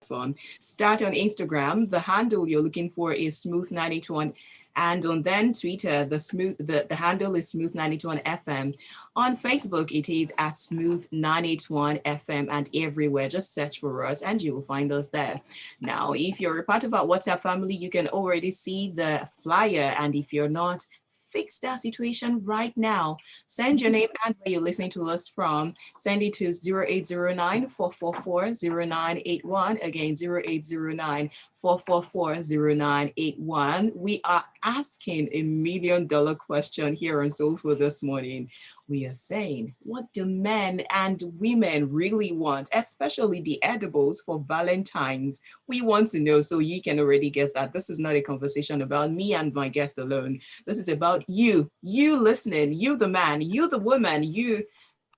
platform. Start on Instagram. The handle you're looking for is Smooth981. And on then Twitter, the handle is Smooth981FM. On Facebook, it is at Smooth981FM, and everywhere. Just search for us and you will find us there. Now, if you're a part of our WhatsApp family, you can already see the flyer. And if you're not, fix that situation right now. Send your name and where you're listening to us from. Send it to 0809-444-0981. Again, 0809-444-0981. We are asking a $1 million question here on Soul Food this morning. We are saying, what do men and women really want, especially the edibles for Valentine's? We want to know, so you can already guess that this is not a conversation about me and my guest alone. This is about you listening, you the man, you the woman, you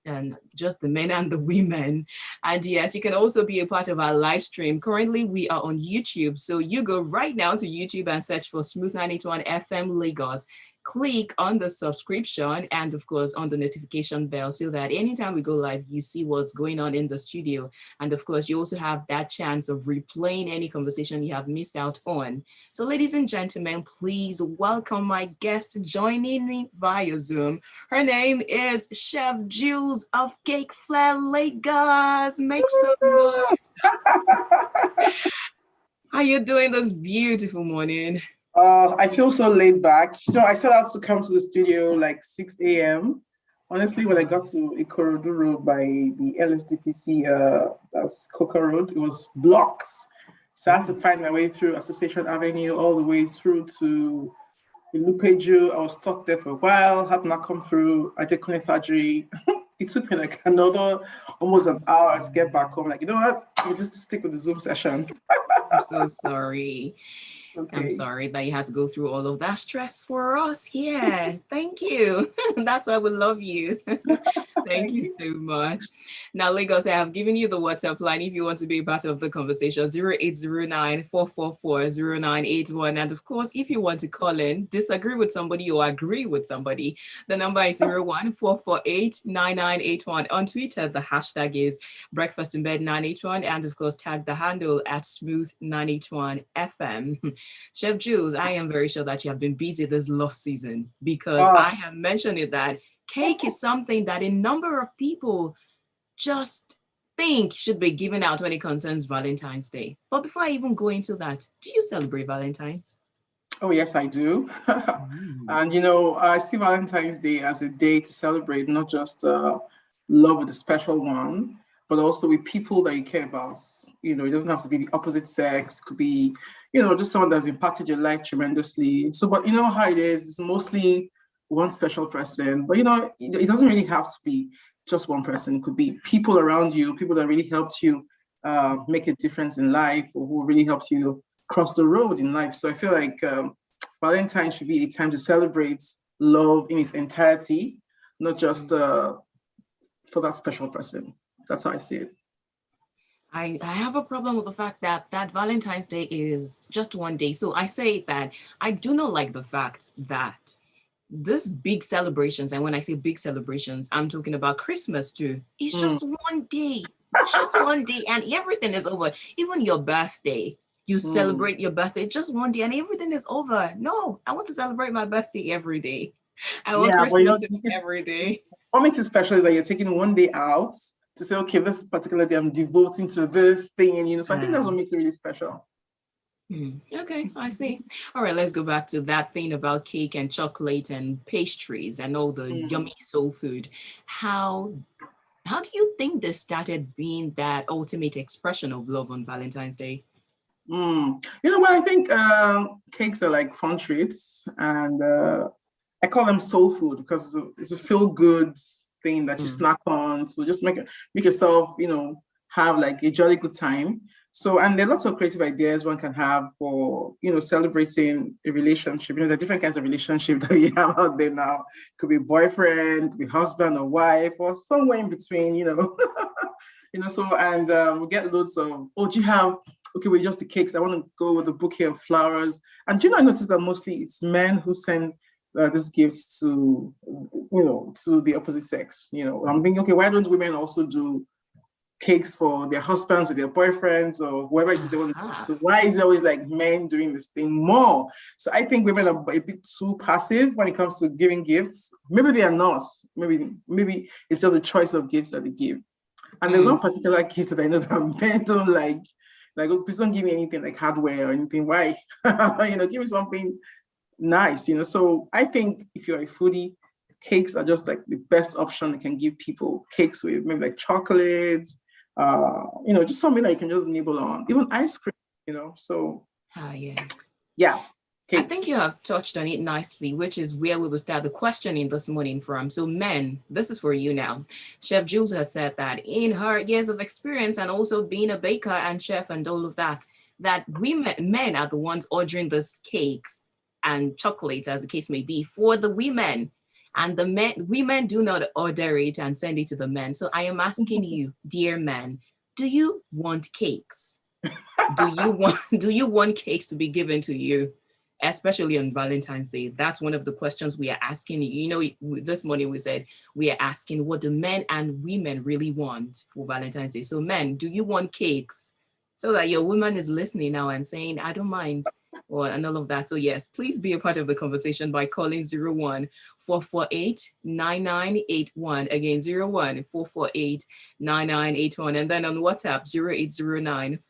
and just the men and the women. And yes, you can also be a part of our live stream. Currently, we are on YouTube. So you go right now to YouTube and search for Smooth 981 FM Lagos. Click on the subscription and of course on the notification bell so that anytime we go live, you see what's going on in the studio. And of course, you also have that chance of replaying any conversation you have missed out on. So ladies and gentlemen, please welcome my guest joining me via Zoom. Her name is Chef Juls of Cake Flair Lagos. Make some noise. How you doing this beautiful morning? I feel so laid back. I set out to come to the studio like 6 a.m. Honestly, when I got to Ikorodu Road by the LSDPC, that's Coca Road, it was blocked. So I had to find my way through Association Avenue all the way through to Ilupeju. I was stuck there for a while, had not come through. I did Kunefajri. It took me like almost an hour to get back home. Like, you know what? We'll just stick with the Zoom session. I'm so sorry. Okay. I'm sorry that you had to go through all of that stress for us. Yeah, thank you. That's why we love you. Thank you so much. Now, Lagos, I have given you the WhatsApp line if you want to be a part of the conversation, 0809-444-0981. And of course, if you want to call in, disagree with somebody or agree with somebody, the number is 01448-9981. On Twitter, the hashtag is Breakfast in Bed 981. And of course, tag the handle at Smooth981FM. Chef Jules, I am very sure that you have been busy this love season because I have mentioned it that cake is something that a number of people just think should be given out when it concerns Valentine's Day. But before I even go into that, do you celebrate Valentine's? Oh, yes, I do. And, I see Valentine's Day as a day to celebrate not just love with a special one, but also with people that you care about. It doesn't have to be the opposite sex. It could be, just someone that's impacted your life tremendously. So, but you know how it is. It's mostly one special person. But, it doesn't really have to be just one person. It could be people around you, people that really helped you make a difference in life or who really helped you cross the road in life. So I feel like Valentine should be a time to celebrate love in its entirety, not just for that special person. That's how I see it. I have a problem with the fact that Valentine's Day is just one day. So I say that I do not like the fact that this big celebrations, and when I say big celebrations, I'm talking about Christmas too. It's just one day. It's just one day and everything is over. Even your birthday, you celebrate your birthday just one day and everything is over. No, I want to celebrate my birthday every day. I want Christmas every day. What makes it special is that you're taking one day out to say, okay, this particular day I'm devoting to this thing, so I think that's what makes it really special. Okay, I see. All right, let's go back to that thing about cake and chocolate and pastries and all the yummy soul food. How do you think this started being that ultimate expression of love on Valentine's Day? I think cakes are like fun treats, and I call them soul food because it's a feel-good thing that you snack on. So just make yourself, have like a jolly good time. So, and there are lots of creative ideas one can have for, celebrating a relationship. There are different kinds of relationships that you have out there now. Could be boyfriend, could be husband or wife, or somewhere in between, So, and we get loads of, do you have, with just the cakes, I want to go with a bouquet of flowers. And I noticed that mostly it's men who send these gifts to, to the opposite sex. I'm thinking, why don't women also do cakes for their husbands or their boyfriends or whoever it is they want to do. So why is it always like men doing this thing more? So I think women are a bit too passive when it comes to giving gifts. Maybe they are not. Maybe it's just a choice of gifts that they give. And there's one particular gift that I know that men don't like. Like, oh, please don't give me anything like hardware or anything. Why? Give me something nice. So I think if you're a foodie, cakes are just like the best option you can give people. Cakes with maybe like chocolates, just something that you can just nibble on. Even ice cream, So yeah. Cakes. I think you have touched on it nicely, which is where we will start the questioning this morning from. So men, this is for you now. Chef Jules has said that in her years of experience and also being a baker and chef and all of that men are the ones ordering these cakes and chocolates, as the case may be, for the women. And women do not order it and send it to the men. So I am asking you, dear men, do you want cakes? Do you want cakes to be given to you? Especially on Valentine's Day. That's one of the questions we are asking. This morning we said we are asking what do men and women really want for Valentine's Day. So men, do you want cakes? So that your woman is listening now and saying, I don't mind, and all of that. So yes, please be a part of the conversation by calling 01-448-9981. Again, 01-448-9981. And then on WhatsApp,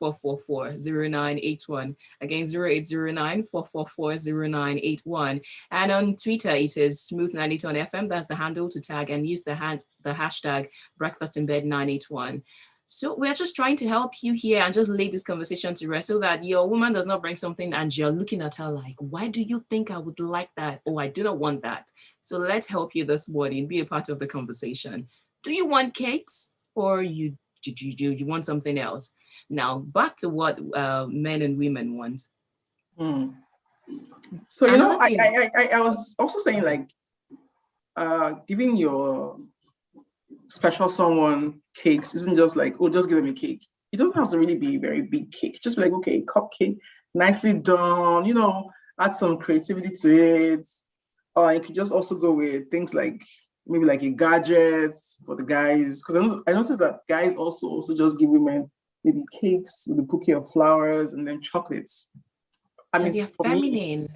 0809-444-0981. Again, 0809-444-0981. And on Twitter, it is Smooth98 FM. That's the handle to tag and use the hashtag BreakfastInBed981. So we're just trying to help you here and just lay this conversation to rest so that your woman does not bring something and you're looking at her like, why do you think I would like that? Oh, I do not want that. So let's help you this morning. Be a part of the conversation. Do you want cakes or you want something else? Now, back to what men and women want. So, I was also saying like giving your special someone cakes isn't just like, oh, just give them a cake. It doesn't have to really be a very big cake. Just be like, okay, cupcake, nicely done, add some creativity to it. Or you could just also go with things like maybe like a gadgets for the guys. Because I noticed that guys also just give women maybe cakes with a bouquet of flowers and then chocolates. Because you're feminine.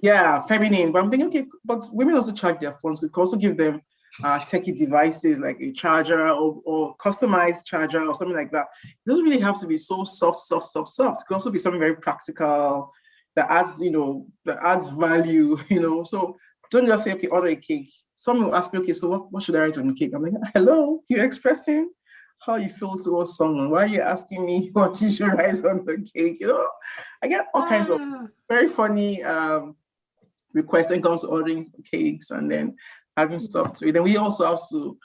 Feminine. But I'm thinking, okay, but women also charge their phones. We could also give them techie devices like a charger or customized charger or something like that. It doesn't really have to be so soft. It can also be something very practical that adds value, So don't just say, okay, order a cake. Someone will ask me, okay, so what should I write on the cake? I'm like, hello, you're expressing how you feel towards someone. Why are you asking me what you should write on the cake? I get all kinds of very funny requests when it comes to ordering cakes and then having stuff to it. And we also have to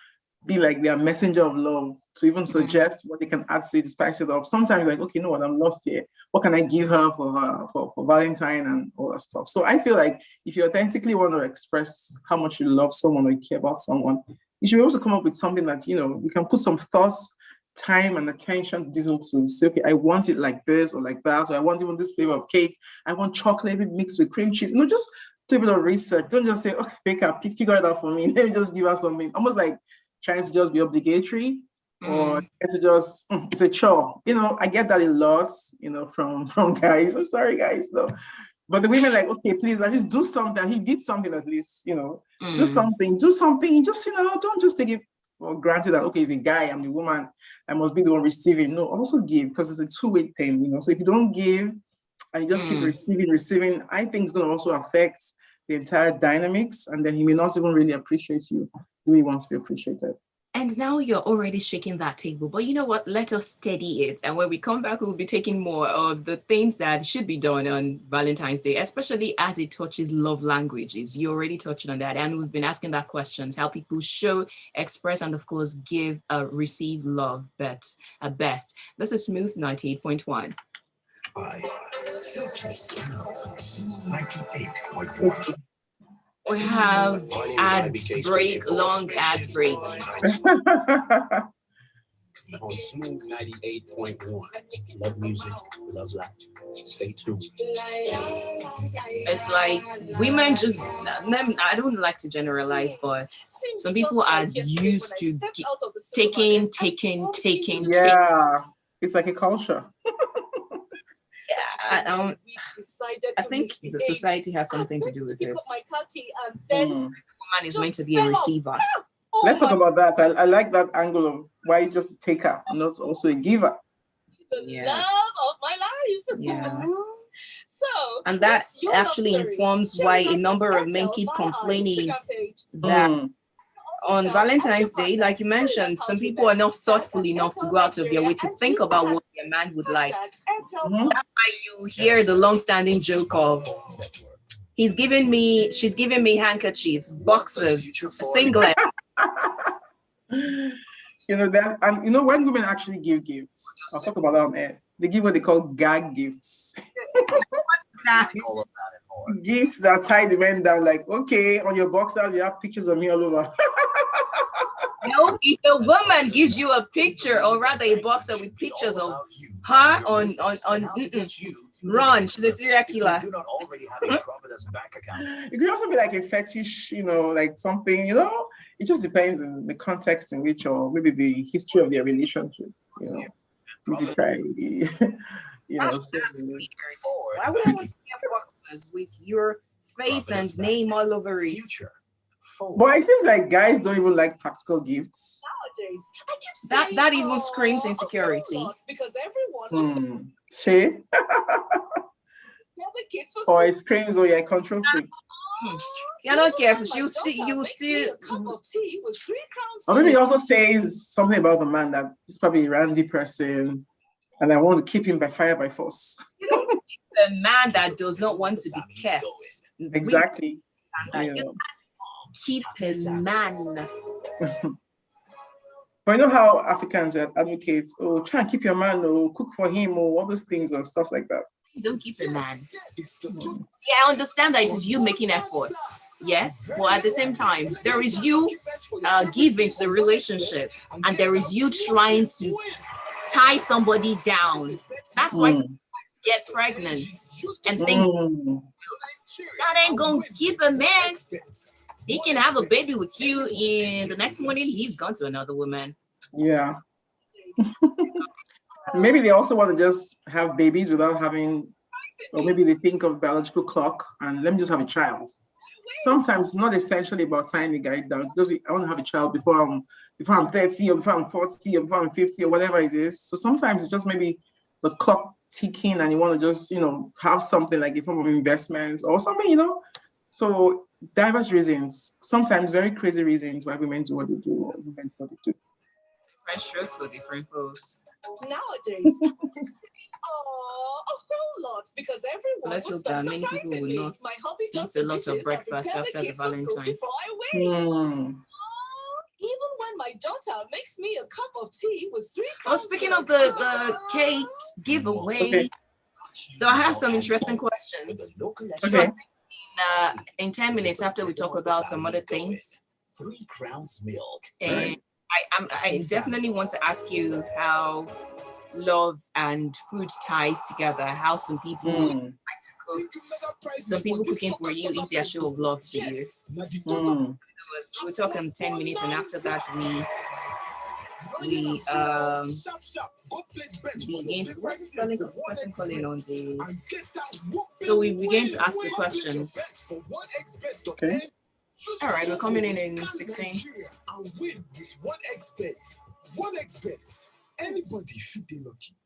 be like their messenger of love to even suggest what they can add to it to spice it up. Sometimes like, okay, you know what, I'm lost here. What can I give her for Valentine and all that stuff? So I feel like if you authentically want to express how much you love someone or you care about someone, you should also come up with something that, we can put some thoughts, time and attention detail to say, okay, I want it like this or like that. So I want even this flavor of cake. I want chocolate mixed with cream cheese. Just do a bit of research. Don't just say, okay, baker, figure it out for me. Let me just give her something. Almost like trying to just be obligatory or to just, it's a chore. I get that a lot, from guys. I'm sorry, guys, though. But the women like, okay, please, at least do something. He did something at least, do something. Just, don't just take it for granted that, okay, he's a guy, I'm the woman, I must be the one receiving. No, also give, because it's a two-way thing, So if you don't give and you just keep receiving, I think it's going to also affect the entire dynamics, and then he may not even really appreciate you the way he wants to be appreciated. And now you're already shaking that table, but you know what? Let us steady it. And when we come back, we'll be taking more of the things that should be done on Valentine's Day, especially as it touches love languages. You already touched on that. And we've been asking that questions, how people show, express, and of course, give, receive love best. This is Smooth 98.1. We have ad break, long ad break. on Smooth 98.1. Love music, love life. Stay tuned. It's like women just, I don't like to generalize, but some people are used to taking. Yeah, it's like a culture. Yeah, I think the society has something to do with it. Woman is meant to be a receiver. Let's talk about that. I like that angle of why you just take her, not also a giver. Yeah. Love of my life. Yeah. So, and that actually informs why a number of men keep complaining that on Valentine's Day, like you mentioned, some people are not thoughtful enough to go out of their way to think about what their man would like. That's why you hear the long-standing joke of, she's giving me handkerchief, boxers, singlet. You know that, and you know when women actually give gifts, I'll talk about that on air. They give what they call gag gifts. What's that? Gifts that tie the men down, like, okay, on your boxers you have pictures of me all over. No, if the woman gives you a picture, or rather a boxer with pictures of her on run, she's a serial killer. It could also be like a fetish, you know, like something, you know. It just depends on the context in which, or maybe the history of their relationship. You know, maybe try, you know. Why would I want to get boxes with your face and name all over it? But it seems like guys don't even like practical gifts. Nowadays, That even screams insecurity. Because everyone Shay? Or it screams, oh, you're a control freak. You're not careful. You still. Or maybe it also says something about the man that he's probably a randy person, and I want to keep him by fire by force. The man that does not want to be kept. Exactly. Keep a man. But you know how Africans advocate, oh, try and keep your man, or cook for him, or all those things and stuff like that. Don't keep a man. Yeah, I understand that it is you making efforts. Yes, but at the same time, there is you giving to the relationship, and there is you trying to tie somebody down. That's why some get pregnant and think that ain't gonna keep a man. He can have a baby with you, and the next morning he's gone to another woman. Yeah. Maybe they also want to just have babies without having, or maybe they think of biological clock and let me just have a child. Sometimes it's not essentially about tying the guy down. Just I want to have a child before I'm 30 or before I'm 40 or before I'm 50 or whatever it is. So sometimes it's just maybe the clock ticking and you want to just, you know, have something like a form of investments or something, you know. So diverse reasons, sometimes very crazy reasons why women do what they do or women do what they do. Different strokes for different folks. Nowadays, a whole lot, because everyone Let's would hope stop that many people surprising will me. not My hubby does eat a lot dishes of and breakfast prepare after the the kids for school Valentine. before I wake. Even when my daughter makes me a cup of tea with 3 crowns. Oh, speaking of the cake giveaway, so I have some interesting questions. Okay. In 10 minutes after we talk about some other things, 3 crowns milk. and I definitely want to ask you how love and food ties together. How some people like to cook, some people cooking for you is a show of love to you. We're talking 10 minutes, and after that we begin to, what's the spelling of the person calling on the, so we begin to ask the questions. Okay. All right, we're coming in 16. Anybody should be lucky.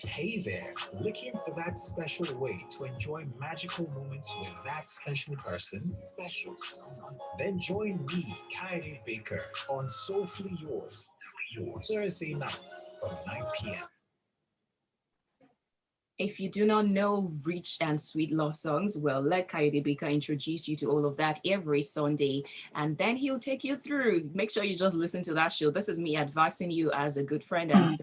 Hey there, looking for that special way to enjoy magical moments with that special person, special someone? Then join me, Kylie Baker, on Soulfully Yours, Thursday nights from 9 p.m. If you do not know rich and sweet love songs, well, let Coyote Baker introduce you to all of that every Sunday, and then he'll take you through. Make sure you just listen to that show. This is me advising you as a good friend and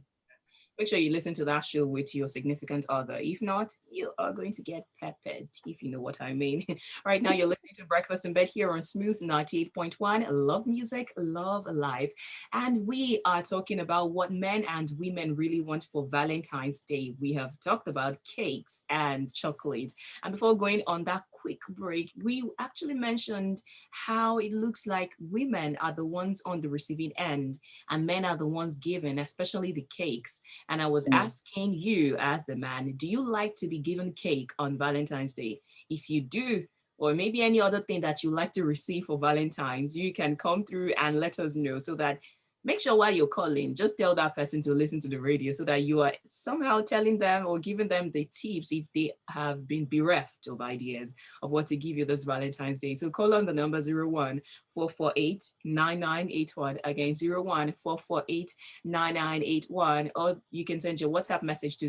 Make sure you listen to that show with your significant other. If not, you are going to get peppered, if you know what I mean. Right now, you're listening to Breakfast in Bed here on Smooth 98.1. Love music, love life. And we are talking about what men and women really want for Valentine's Day. We have talked about cakes and chocolate. And before going on that quick break, we actually mentioned how it looks like women are the ones on the receiving end and men are the ones given, especially the cakes. And I was asking you, as the man, do you like to be given cake on Valentine's Day? If you do, or maybe any other thing that you like to receive for Valentine's, you can come through and let us know, so that make sure while you're calling, just tell that person to listen to the radio, so that you are somehow telling them or giving them the tips if they have been bereft of ideas of what to give you this Valentine's Day. So call on the number 01-448-9981. Again, 01-448-9981. Or you can send your WhatsApp message to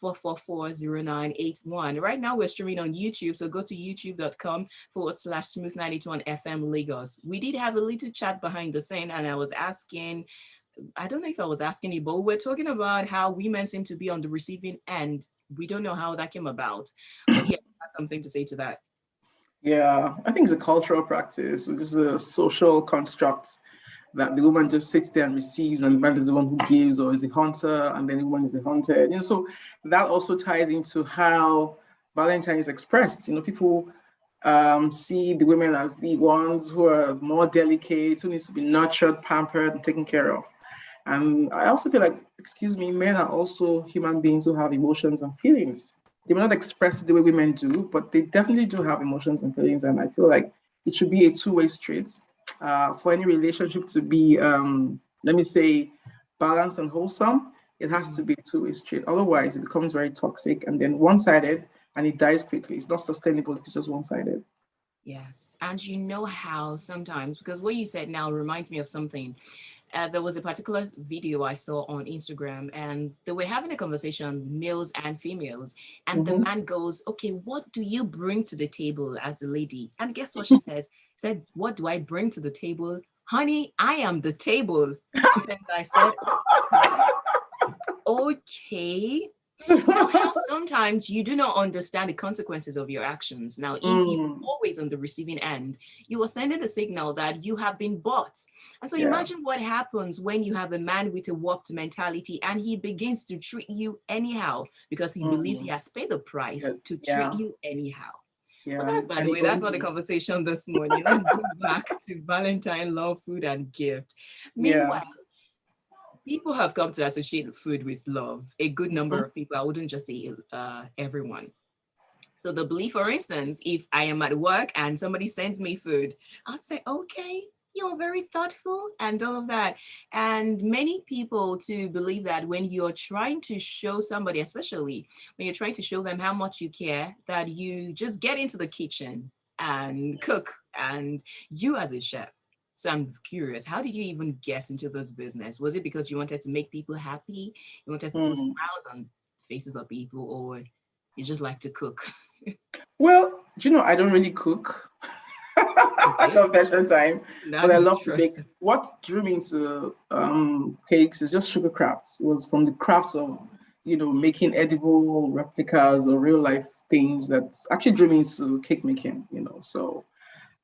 0809-444-0981. Right now, we're streaming on YouTube. So go to youtube.com/Smooth91 FM Lagos. We did have a little chat behind the scene, and I was asking, I don't know if I was asking you, but we're talking about how women seem to be on the receiving end. We don't know how that came about. But yeah, that's something to say to that. Yeah, I think it's a cultural practice. This is a social construct that the woman just sits there and receives, and the man is the one who gives, or is the hunter, and then the woman is the hunted. So that also ties into how Valentine is expressed. People see the women as the ones who are more delicate, who needs to be nurtured, pampered, and taken care of. And I also feel like, men are also human beings who have emotions and feelings. They may not express it the way women do, but they definitely do have emotions and feelings. And I feel like it should be a two-way street for any relationship to be, let me say, balanced and wholesome. It has to be a two-way street. Otherwise, it becomes very toxic and then one-sided, and it dies quickly. It's not sustainable if it's just one-sided. Yes. And you know how sometimes, because what you said now reminds me of something. There was a particular video I saw on Instagram, and they were having a conversation, males and females. And the man goes, okay, what do you bring to the table as the lady? And guess what she says? Said, what do I bring to the table? Honey, I am the table. And I said, okay. How sometimes you do not understand the consequences of your actions. Now, if you're always on the receiving end, you are sending the signal that you have been bought. And so imagine what happens when you have a man with a warped mentality and he begins to treat you anyhow because he believes he has paid the price to treat you anyhow. Yeah. But that's, by the way, that's not the conversation this morning. Let's go back to Valentine, love, food, and gift. Meanwhile, people have come to associate food with love. A good number of people. I wouldn't just say everyone. So the belief, for instance, if I am at work and somebody sends me food, I'd say, okay, you're very thoughtful and all of that. And many people to believe that when you're trying to show somebody, especially when you're trying to show them how much you care, that you just get into the kitchen and cook, and you as a chef. So I'm curious, how did you even get into this business? Was it because you wanted to make people happy? You wanted to put smiles on faces of people, or you just like to cook? Well, I don't really cook. Confession time. But I love to bake. What drew me into cakes is just sugar crafts. It was from the crafts of, making edible replicas or real life things that actually drew me into cake making, So,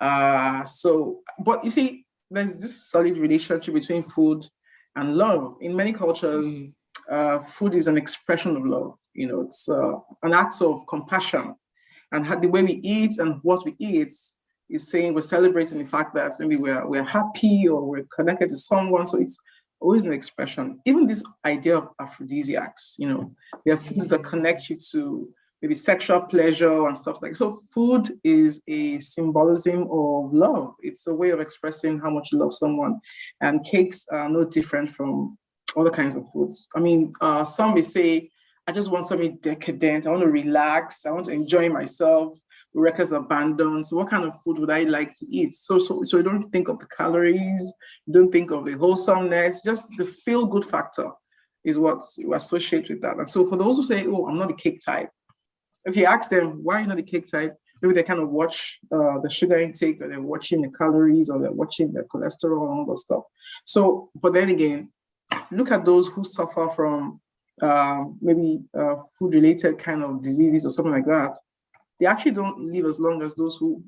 but you see, there's this solid relationship between food and love. In many cultures, food is an expression of love. It's an act of compassion. And the way we eat and what we eat is saying we're celebrating the fact that maybe we're happy or we're connected to someone. So it's always an expression. Even this idea of aphrodisiacs, there are foods that connect you to maybe sexual pleasure and stuff like that. So food is a symbolism of love. It's a way of expressing how much you love someone. And cakes are no different from other kinds of foods. I mean, some may say, I just want something decadent. I want to relax. I want to enjoy myself. The records abandoned. So what kind of food would I like to eat? So you don't think of the calories, you don't think of the wholesomeness, just the feel-good factor is what you associate with that. And so for those who say, oh, I'm not a cake type, if you ask them, why are you not a cake type? Maybe they kind of watch the sugar intake, or they're watching the calories, or they're watching the cholesterol and all that stuff. So, but then again, look at those who suffer from maybe food-related kind of diseases or something like that. They actually don't live as long as those who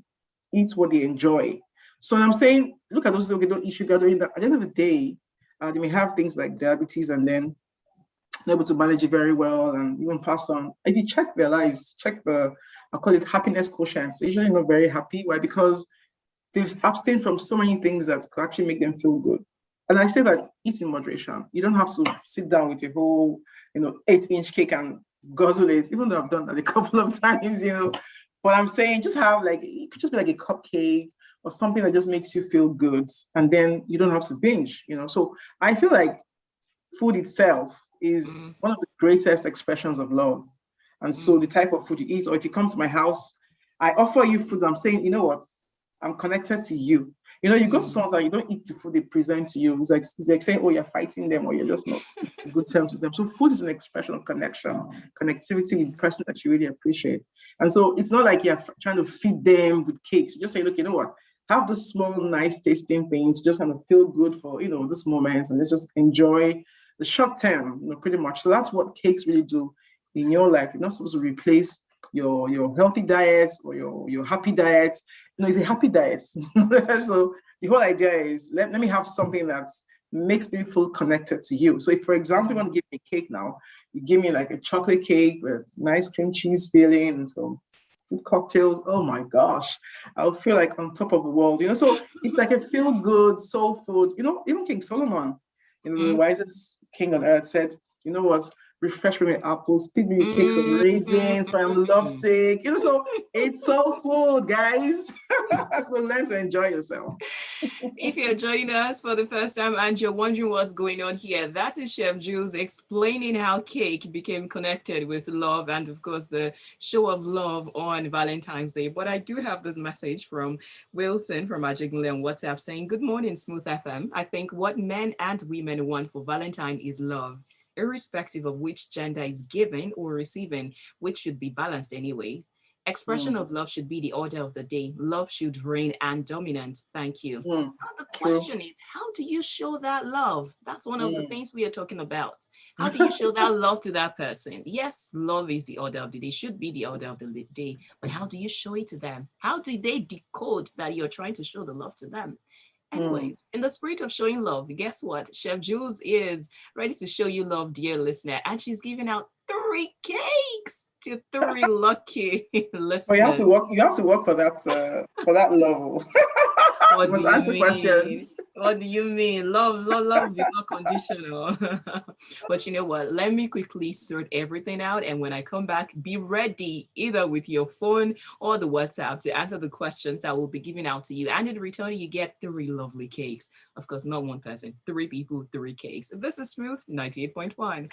eat what they enjoy. So I'm saying, look at those who don't eat sugar. At the end of the day, they may have things like diabetes, and then they're able to manage it very well and even pass on. If you check their lives, check I call it happiness quotient. They're usually not very happy. Why? Because they've abstained from so many things that could actually make them feel good. And I say that eat in moderation. You don't have to sit down with a whole, 8-inch cake and guzzle it, even though I've done that a couple of times, But I'm saying just have it could just be like a cupcake or something that just makes you feel good. And then you don't have to binge, So I feel like food itself is one of the greatest expressions of love. And so the type of food you eat, or if you come to my house, I offer you food. I'm saying, you know what? I'm connected to you. You go to someone's house, you don't eat the food they present to you. It's like saying, oh, you're fighting them or you're just not in good terms with them. So food is an expression of connection, connectivity with the person that you really appreciate. And so it's not like you're trying to feed them with cakes. You just say, look, you know what? Have this small, nice tasting things, just kind of feel good for, this moment, and let's just enjoy the short term, pretty much. So that's what cakes really do in your life. You're not supposed to replace your healthy diet or your happy diet. It's a happy diet. So the whole idea is let me have something that makes me feel connected to you. So if, for example, you want to give me a cake now, you give me like a chocolate cake with nice cream cheese filling and some food cocktails. Oh my gosh, I'll feel like on top of the world. So it's like a feel good soul food. Even King Solomon, the wisest king on earth, said, you know what? Refresh me with apples, feed me with cakes of raisins, for I'm lovesick. So it's soul food, guys. So learn to enjoy yourself. If you're joining us for the first time and you're wondering what's going on here, that is Chef Jules explaining how cake became connected with love and, of course, the show of love on Valentine's Day. But I do have this message from Wilson from Magic on WhatsApp saying, good morning, Smooth FM. I think what men and women want for Valentine is love, irrespective of which gender is giving or receiving, which should be balanced anyway. Expression of love should be the order of the day. Love should reign and dominant. Thank you. Now the question is, how do you show that love? That's one of the things we are talking about. How do you show that love to that person? Yes, love is the order of the day, should be the order of the day. But how do you show it to them? How do they decode that you're trying to show the love to them? Anyways, in the spirit of showing love, guess what? Chef Jules is ready to show you love, dear listener. And she's giving out 3 cakes to 3 lucky listeners. Oh, you have to work for that level. What do you answer mean? Questions. What do you mean? Love is not conditional. But you know what? Let me quickly sort everything out. And when I come back, be ready either with your phone or the WhatsApp to answer the questions I will be giving out to you. And in return, you get 3 lovely cakes. Of course, not one person, 3 people, 3 cakes. This is Smooth 98.1.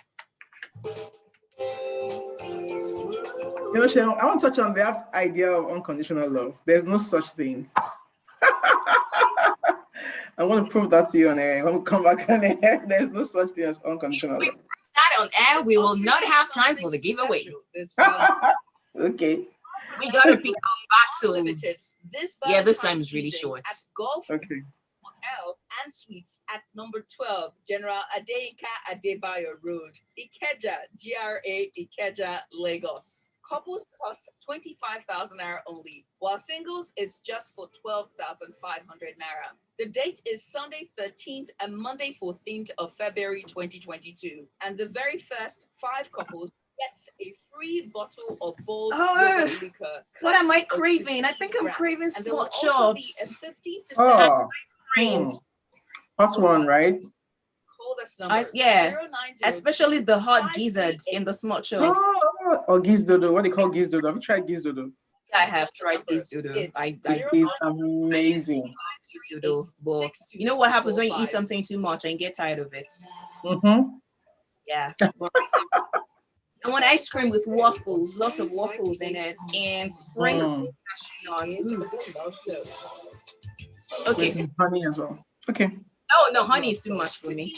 Sharon, I want to touch on that idea of unconditional love. There's no such thing. I want to prove that to you on air. When we come back on air, there's no such thing as unconditional love. That on air, we will not have time for the giveaway. Okay. We gotta pick our battles. This time is really short. At Golf Okay. Hotel and Suites at number 12, General Adeika Adebayo Road, Ikeja, GRA Ikeja, Lagos. Couples cost 25,000 naira only, while singles is just for 12,500 naira. The date is Sunday 13th and Monday 14th of February 2022. And the very first 5 couples gets a free bottle of Bols liquor. What am I craving? I think I'm craving small chops. And there will also be a 15% That's one, right? Call this number. Yeah, 090 especially the hot gizzard in the small chops. Or giz dodo. What they call giz dodo? Have you tried giz dodo? I have tried giz dodo. It is amazing. Giz dodo, but you know what happens when you eat something too much and get tired of it? Yeah. I want ice cream with waffles, lots of waffles in it, and sprinkles on. Okay. Honey as well. Okay. No, honey is too much for me.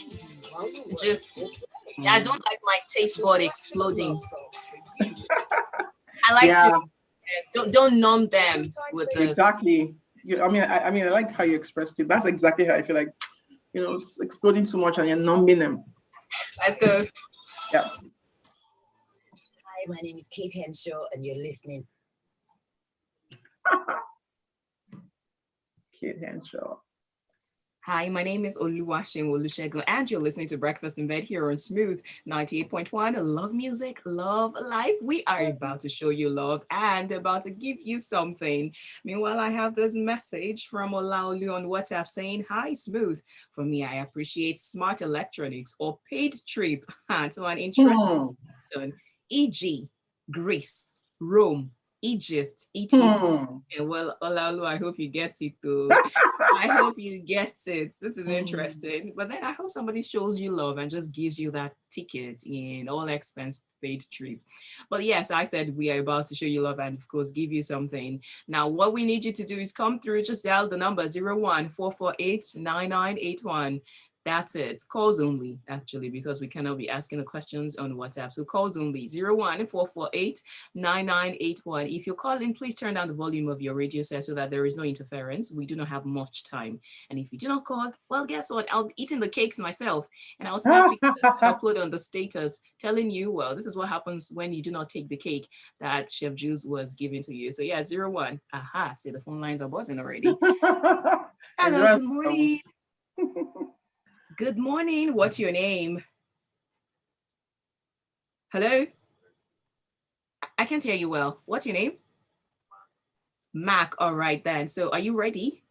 I don't like my taste bud exploding. I like to don't numb them with the exactly. I like how you expressed it. That's exactly how I feel like. it's exploding too much and you're numbing them. Let's go. Yeah. Hi, my name is Kate Henshaw, and you're listening. Kate Henshaw. Hi, my name is Oluwaseun and you're listening to Breakfast in Bed here on Smooth 98.1. Love music, love life. We are about to show you love and about to give you something. Meanwhile, I have this message from Olaolu on WhatsApp saying, "Hi, Smooth. For me, I appreciate smart electronics or paid trip to an interesting destination, e.g., Greece, Rome, Egypt, etc." And well, Olaolu, I hope you get it too. I hope you get it. This is interesting. But then I hope somebody shows you love and just gives you that ticket in all expense paid trip. But yes, I said we are about to show you love and of course give you something. Now, what we need you to do is come through, just dial the number 01-448-9981. That's it. Calls only, actually, because we cannot be asking the questions on WhatsApp. So calls only 01-448-9981. If you call in, please turn down the volume of your radio set so that there is no interference. We do not have much time. And if you do not call, well, guess what? I'll be eating the cakes myself. And I'll snap pictures and upload on the status telling you, well, this is what happens when you do not take the cake that Chef Jules was giving to you. So yeah, 01. Aha, see the phone lines are buzzing already. Hello, good morning. Good morning. What's your name? Hello? I can't hear you well. What's your name? Mac. All right then. So are you ready?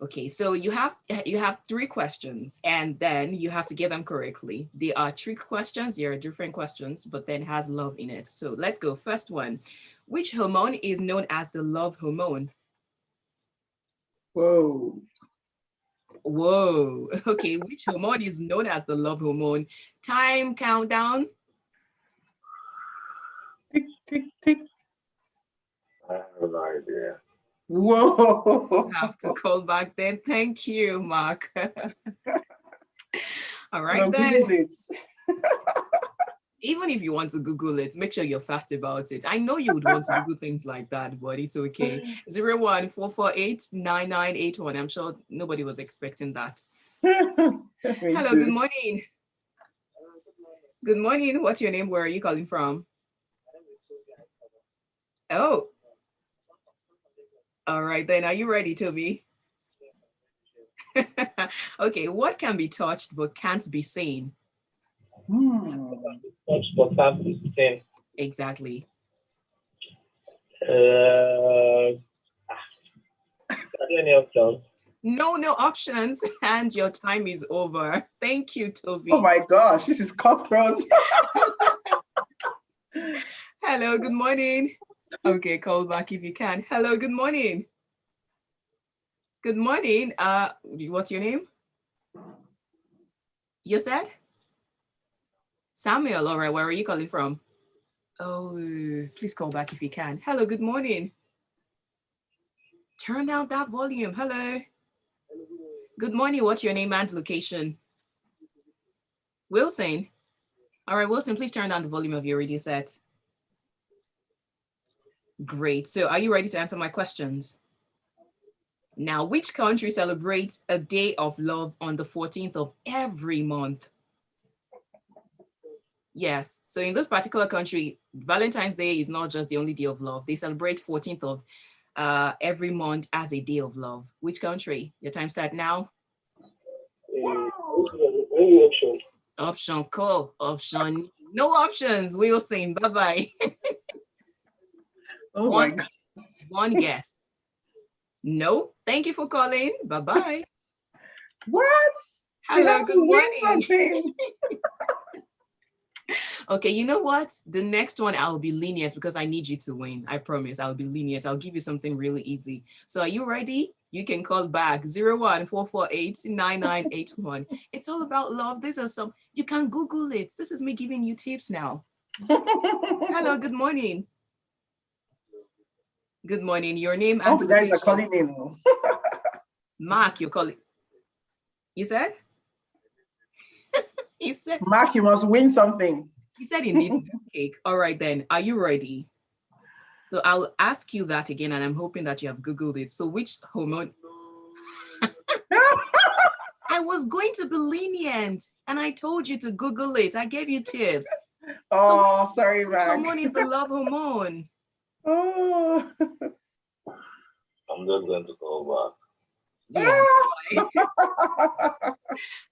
Okay, so you have 3 questions and then you have to get them correctly. They are trick questions. They are different questions, but then has love in it. So let's go. First one. Which hormone is known as the love hormone? Whoa. Okay, which hormone is known as the love hormone? Time countdown. Tick, tick, tick. I have no idea. Whoa. You have to call back then. Thank you, Mark. All right, then. Even if you want to Google it, make sure you're fast about it. I know you would want to Google things like that, but it's okay. 01-448-9981. I'm sure nobody was expecting that. Hello, good morning. Good morning. What's your name? Where are you calling from? Oh. All right, then. Are you ready, Toby? Okay, what can be touched but can't be seen? Touch but can't be seen. Exactly. Any options? No options, and your time is over. Thank you, Toby. Oh my gosh, this is cockroach. Hello, good morning. Okay, call back if you can. Hello, good morning. Good morning. What's your name? You said? Samuel. All right, where are you calling from? Oh, please call back if you can. Hello, good morning. Turn down that volume. Hello. Good morning. What's your name and location? Wilson. All right, Wilson, please turn down the volume of your radio set. Great. So are you ready to answer my questions? Now, which country celebrates a day of love on the 14th of every month? Yes. So in this particular country, Valentine's Day is not just the only day of love. They celebrate 14th of every month as a day of love. Which country? Your time start now. Option call. Option. No options. We'll sing. Bye-bye. Oh my God. One guess. No. Thank you for calling. Bye-bye. What? Hello, good morning. Something. Okay, you know what? The next one I'll be lenient because I need you to win. I promise I'll be lenient. I'll give you something really easy. So are you ready? You can call back 01-448-9981. It's all about love. These are some, you can Google it. This is me giving you tips now. Hello, good morning. Good morning. Your name and all the guys location. are calling in. Mark, you're calling. You said? He said. Mark, you must win something. He said he needs this cake. All right, then. Are you ready? So I'll ask you that again, and I'm hoping that you have Googled it. So which hormone? I was going to be lenient and I told you to Google it. I gave you tips. Oh, sorry, Which Mac. hormone is the love hormone? Oh. I'm just going to go back. Yeah.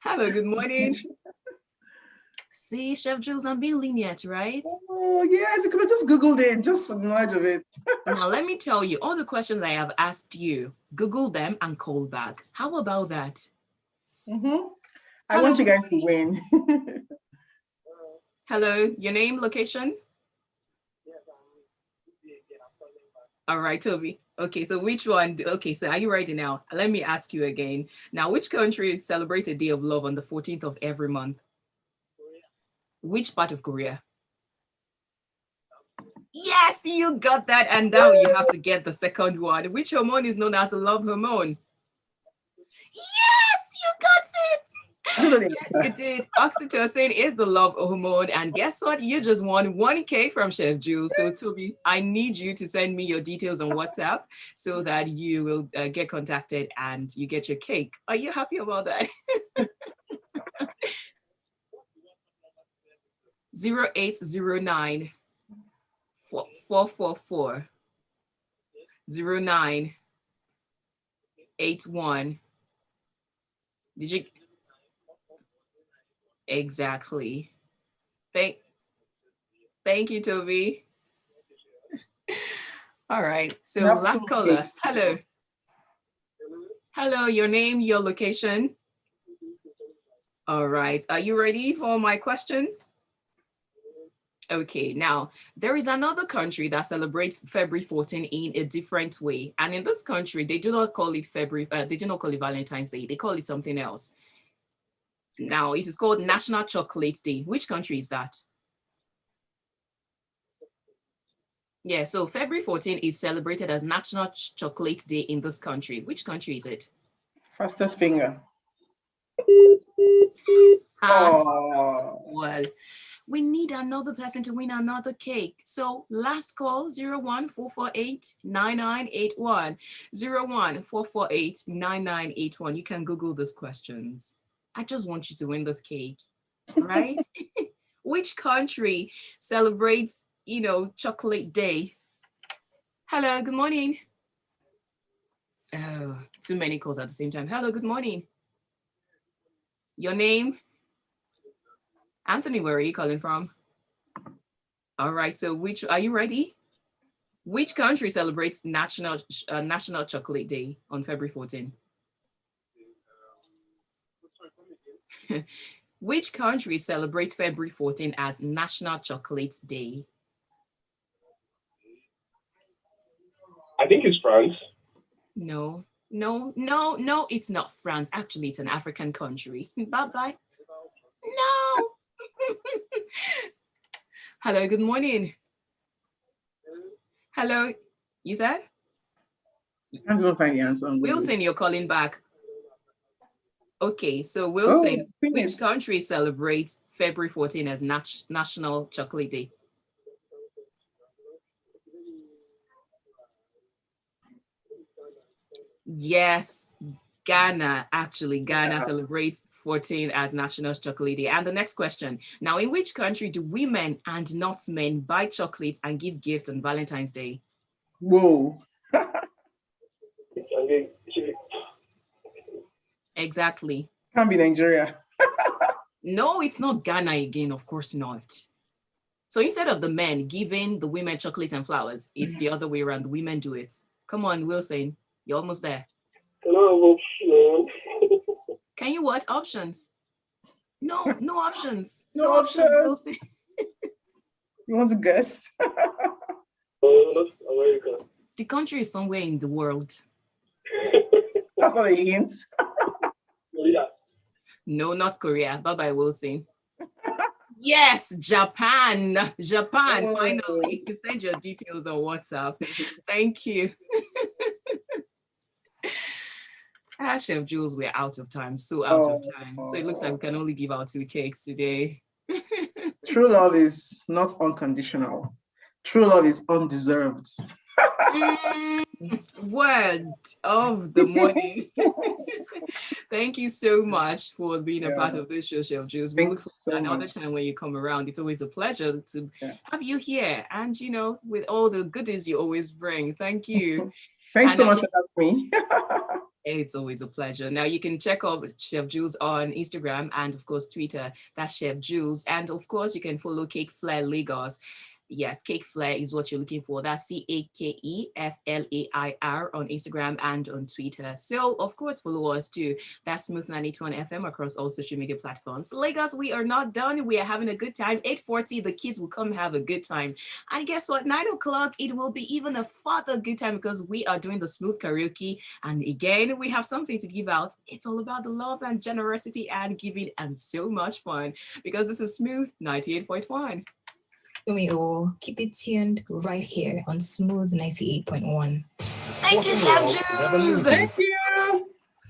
Hello, good morning. See, Chef Jules, I'm being lenient, right? Oh, yes, you could have just Googled it, just for the knowledge of it. Now, let me tell you, all the questions I have asked you, Google them and call back. How about that? I want you guys to win. Hello, your name, location? All right, Toby. Okay, so which one? Okay, so are you ready now? Let me ask you again. Now, which country celebrates a day of love on the 14th of every month? Which part of Korea? Yes, you got that. And now you have to get the second one. Which hormone is known as the love hormone? Yes, you got it. Yes, you did. Oxytocin is the love hormone. And guess what? You just won 1K from Chef Jules. So, Toby, I need you to send me your details on WhatsApp so that you will get contacted and you get your cake. Are you happy about that? 0809 444 0981. Did you? Exactly. Thank you, Toby. All right. So last caller. Hello. Hello, your name, your location. All right. Are you ready for my question? Okay, now there is another country that celebrates February 14 in a different way. And in this country, they do not call it they do not call it Valentine's Day. They call it something else. Now, it is called National Chocolate Day. Which country is that? Yeah, so February 14 is celebrated as National Chocolate Day in this country. Which country is it? Fastest finger. Well, we need another person to win another cake. So last call, 014489981. 014489981. You can Google these questions. I just want you to win this cake, right? Which country celebrates, Chocolate Day? Hello, good morning. Oh, too many calls at the same time. Hello, good morning. Your name? Anthony, where are you calling from? All right, so are you ready? Which country celebrates National Chocolate Day on February 14? Which country celebrates February 14 as National Chocolate Day? I think it's France. No, it's not France. Actually, it's an African country. Bye-bye. No. Hello, good morning. Hello, you said? I'm going to find the answer. Wilson, you're calling back. Okay, so Wilson, which country celebrates February 14 as National Chocolate Day? Yes, Ghana. Actually, Ghana celebrates 14 as National Chocolate Day. And the next question. Now, in which country do women and not men buy chocolates and give gifts on Valentine's Day? Whoa. Exactly. Can't be Nigeria. No, it's not Ghana again. Of course not. So instead of the men giving the women chocolate and flowers, it's the other way around. The women do it. Come on, Wilson. You're almost there. Can you what? Options? No options. No options, Wilson. You want to guess? The country is somewhere in the world. That's not a hint. No, not Korea. Bye-bye, Wilson. Yes, Japan. Finally. Send your details on WhatsApp. Thank you. Chef Jules, we're out of time. So out of time. So it looks like we can only give out 2 cakes today. True love is not unconditional. True love is undeserved. Word of the morning. Thank you so much for being a part of this show, Chef Jules. We look Thanks forward so to another much. time when you come around. It's always a pleasure to Yeah. have you here, and with all the goodies you always bring. Thank you. Thanks And so much for having me. it's always a pleasure. Now you can check out Chef Jules on Instagram and of course Twitter. That's Chef Jules. And of course you can follow Cake Flair Lagos. Yes, Cake Flair is what you're looking for. That's CAKEFLAIR on Instagram and on Twitter. So of course follow us too. That's Smooth 92 FM across all social media platforms. Lagos, we are not done. We are having a good time. 8:40, the kids will come have a good time. And guess what? 9 o'clock, it will be even a further good time because we are doing the Smooth Karaoke. And again, we have something to give out. It's all about the love and generosity and giving and so much fun because this is Smooth 98.1. We all keep it tuned right here on Smooth 98.1. Thank you, Chef Jules. Thank you.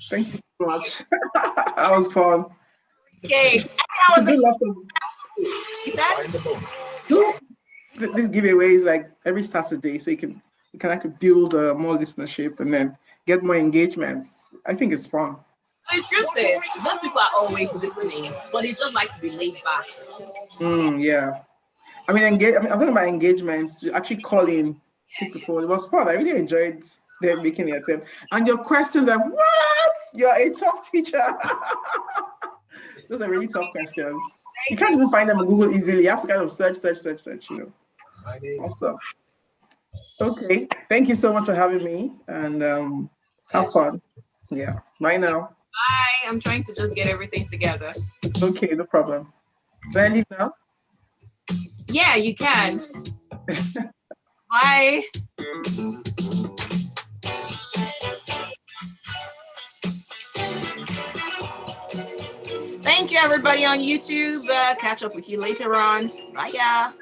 Thank you so much. That was fun. Okay, It's a good lesson. Is that? This giveaway is like every Saturday, so you can like build more listenership and then get more engagements. I think it's fun. The truth is, those people are always listening, but they just like to be laid back. Yeah. I'm talking about engagements. You actually call in people. It was fun. I really enjoyed them making the attempt. And your questions are, what? You're a top teacher. Those are really tough questions. You can't even find them on Google easily. You have to kind of search, Awesome. Okay. Thank you so much for having me. And have fun. Yeah. Bye now. Bye. I'm trying to just get everything together. Okay, no problem. Can I leave now? Yeah, you can. Bye. Thank you, everybody on YouTube. Catch up with you later on. Bye, yeah.